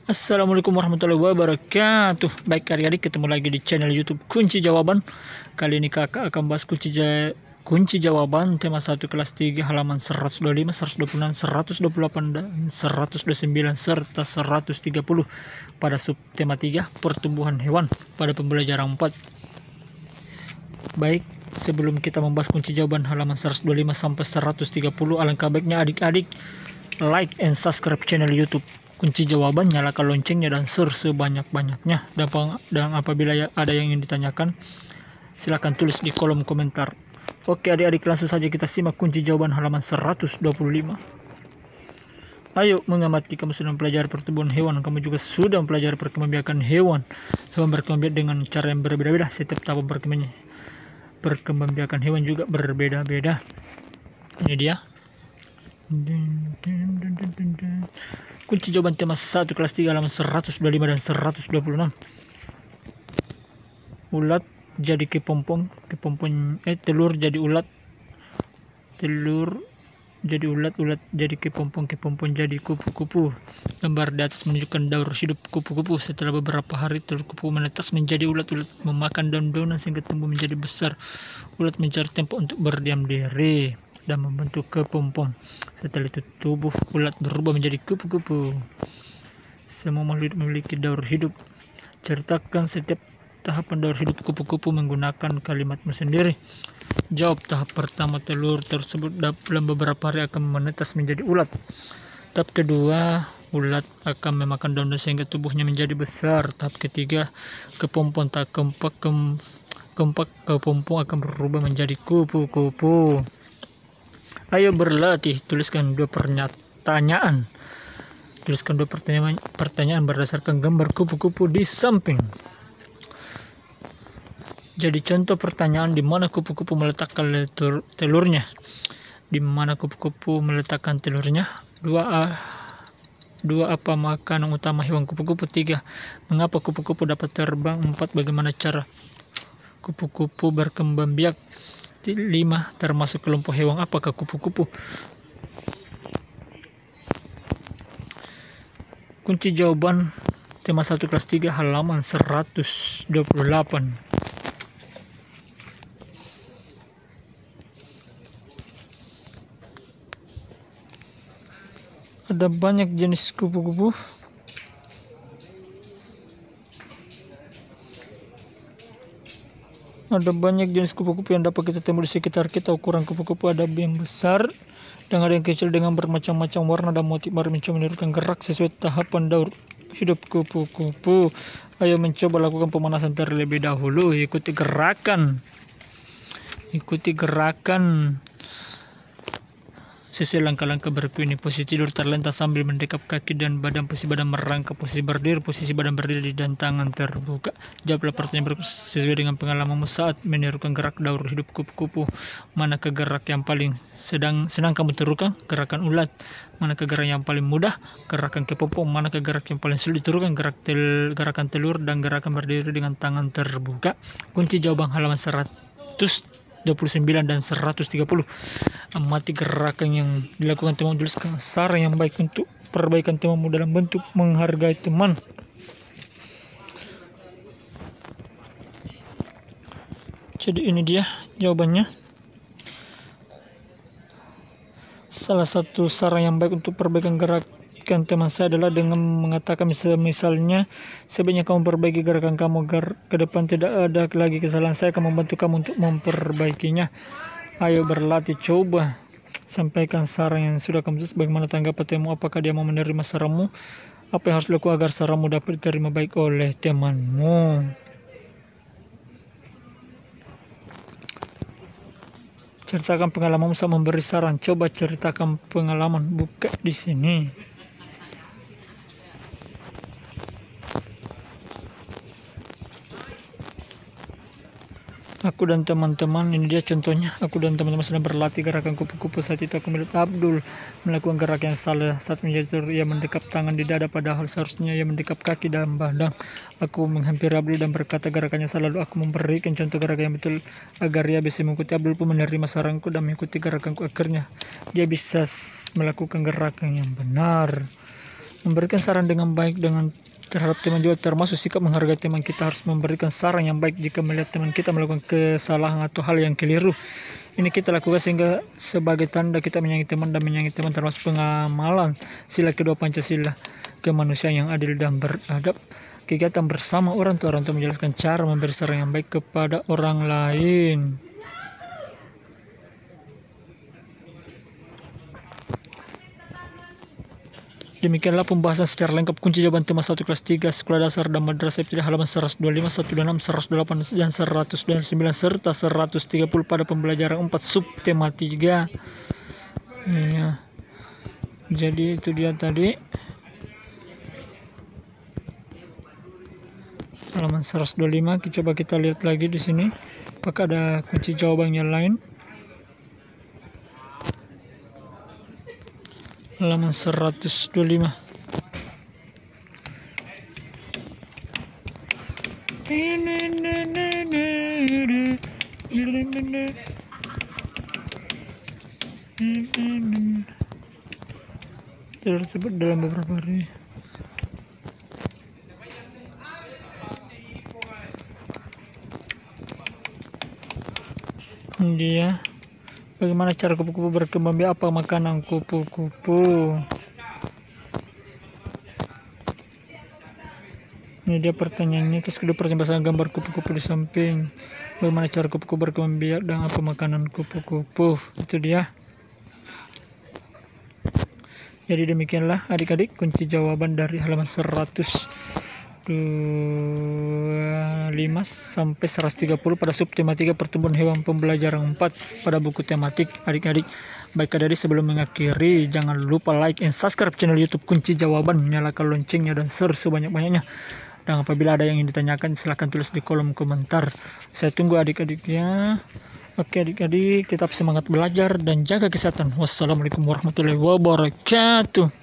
Assalamualaikum warahmatullahi wabarakatuh. Baik adik-adik, ketemu lagi di channel YouTube Kunci Jawaban. Kali ini kakak akan bahas kunci jawaban tema 1 kelas 3 halaman 125, 126, 128 dan 129 serta 130 pada sub tema 3 pertumbuhan hewan pada pembelajaran 4. Baik, sebelum kita membahas kunci jawaban halaman 125 sampai 130, alangkah baiknya adik-adik like and subscribe channel YouTube Kunci Jawaban, nyalakan loncengnya dan share sebanyak-banyaknya. Dan apabila ada yang ingin ditanyakan, silahkan tulis di kolom komentar. Oke adik-adik, langsung saja kita simak kunci jawaban halaman 125. Ayo mengamati, kamu sudah mempelajari pertumbuhan hewan, kamu juga sudah mempelajari perkembangbiakan hewan. Hewan berkembang biak dengan cara yang berbeda-beda. Setiap tahap perkembangbiakan hewan juga berbeda-beda. Ini dia. Kunci jawaban tema 1 kelas 3 halaman 125 dan 126. Ulat jadi kepompong, telur jadi ulat, telur jadi ulat, ulat jadi kepompong, kepompong jadi kupu-kupu. Gambar di atas menunjukkan daur hidup kupu-kupu. Setelah beberapa hari telur kupu menetas menjadi ulat, ulat memakan daun-daunan sehingga tumbuh menjadi besar. Ulat mencari tempat untuk berdiam diri dan membentuk kepompong. Setelah itu tubuh ulat berubah menjadi kupu-kupu. Semua makhluk memiliki daur hidup. Ceritakan setiap tahapan daur hidup kupu-kupu menggunakan kalimatmu sendiri. Jawab. Tahap pertama, telur tersebut dalam beberapa hari akan menetas menjadi ulat. Tahap kedua, ulat akan memakan daun sehingga tubuhnya menjadi besar. Tahap ketiga, kepompong tak keempat kepompong akan berubah menjadi kupu-kupu. Ayo berlatih, tuliskan 2 pertanyaan. Tuliskan 2 pertanyaan berdasarkan gambar kupu-kupu di samping. Jadi contoh pertanyaan, di mana kupu-kupu meletakkan telurnya? Di mana kupu-kupu meletakkan telurnya? 2 apa makanan utama hewan kupu-kupu? 3 mengapa kupu-kupu dapat terbang? 4 bagaimana cara kupu-kupu berkembang biak? 5 termasuk kelompok hewan apakah kupu-kupu? Kunci jawaban tema 1 kelas 3 halaman 128. Ada banyak jenis kupu-kupu. Ada banyak jenis kupu-kupu yang dapat kita temui di sekitar kita. Ukuran kupu-kupu ada yang besar dan ada yang kecil dengan bermacam-macam warna dan motif baru mencoba menirukan gerak sesuai tahapan daur hidup kupu-kupu. Ayo mencoba lakukan pemanasan terlebih dahulu. Ikuti gerakan sesuai langkah-langkah berikut ini. Posisi tidur terlentang sambil mendekap kaki dan badan. Posisi badan merangkap. Posisi badan berdiri dan tangan terbuka. Jawablah pertanyaan berikut sesuai dengan pengalamanmu saat menirukan gerak daur hidup kupu-kupu. Manakah gerak yang paling senang kamu tirukan? Gerakan ulat. Manakah gerak yang paling mudah? Gerakan kepompong. Manakah gerak yang paling sulit ditirukan? Gerakan telur dan gerakan berdiri dengan tangan terbuka. Kunci jawaban halaman 129 dan 130. Amati gerakan yang dilakukan teman, tuliskan saran yang baik untuk perbaikan temanmu dalam bentuk menghargai teman. Jadi ini dia jawabannya. Salah satu saran yang baik untuk perbaikan gerakan teman saya adalah dengan mengatakan misalnya, sebaiknya kamu perbaiki gerakan kamu agar ke depan tidak ada lagi kesalahan. Saya akan membantu kamu untuk memperbaikinya. Ayo berlatih, coba sampaikan saran yang sudah kamu tulis. Bagaimana tanggapan temanmu? Apakah dia mau menerima saranmu? Apa yang harus dilakukan agar saranmu dapat diterima baik oleh temanmu? Ceritakan pengalamanmu saat memberi saran. Coba ceritakan pengalaman. Buka di sini. Aku dan teman-teman, ini dia contohnya. Aku dan teman-teman sedang berlatih gerakan kupu-kupu. Saat itu aku melihat Abdul melakukan gerak yang salah. Saat menjadi telur, ia mendekap tangan di dada, padahal seharusnya ia mendekap kaki dan badan. Aku menghampiri Abdul dan berkata gerakannya salah. Lalu aku memberikan contoh gerakan yang betul agar ia bisa mengikuti. Abdul pun menerima saranku dan mengikuti gerakanku. Akhirnya dia bisa melakukan gerakan yang benar. Memberikan saran dengan baik dengan terhadap teman juga termasuk sikap menghargai teman. Kita harus memberikan saran yang baik jika melihat teman kita melakukan kesalahan atau hal yang keliru. Ini kita lakukan sehingga sebagai tanda kita menyayangi teman dan menyayangi teman, termasuk pengamalan sila kedua Pancasila, kemanusiaan yang adil dan beradab. Kegiatan bersama orang tua untuk menjelaskan cara memberi saran yang baik kepada orang lain. Demikianlah pembahasan secara lengkap kunci jawaban tema 1 kelas 3 sekolah dasar dan madrasah ibtidaiyah halaman 125, 126, 108 dan 129 serta 130 pada pembelajaran 4 sub tema 3. Ya. Jadi itu dia tadi halaman 125. Coba kita lihat lagi di sini apakah ada kunci jawabannya lain. Halaman 125. Tersebut dalam beberapa hari. Dia bagaimana cara kupu-kupu berkembang biak? Apa makanan kupu-kupu? Ini dia pertanyaannya. Terus kedua persembahan gambar kupu-kupu di samping. Bagaimana cara kupu-kupu berkembang biak dan apa makanan kupu-kupu? Itu dia. Jadi demikianlah adik-adik kunci jawaban dari halaman 125 sampai 130 pada sub tema 3 pertumbuhan hewan pembelajaran 4 pada buku tematik adik-adik. Baik adik-adik, sebelum mengakhiri jangan lupa like and subscribe channel YouTube kunci jawaban, nyalakan loncengnya dan share sebanyak-banyaknya. Dan apabila ada yang ingin ditanyakan silahkan tulis di kolom komentar. Saya tunggu adik-adik ya. Oke adik-adik, tetap semangat belajar dan jaga kesehatan. Wassalamualaikum warahmatullahi wabarakatuh.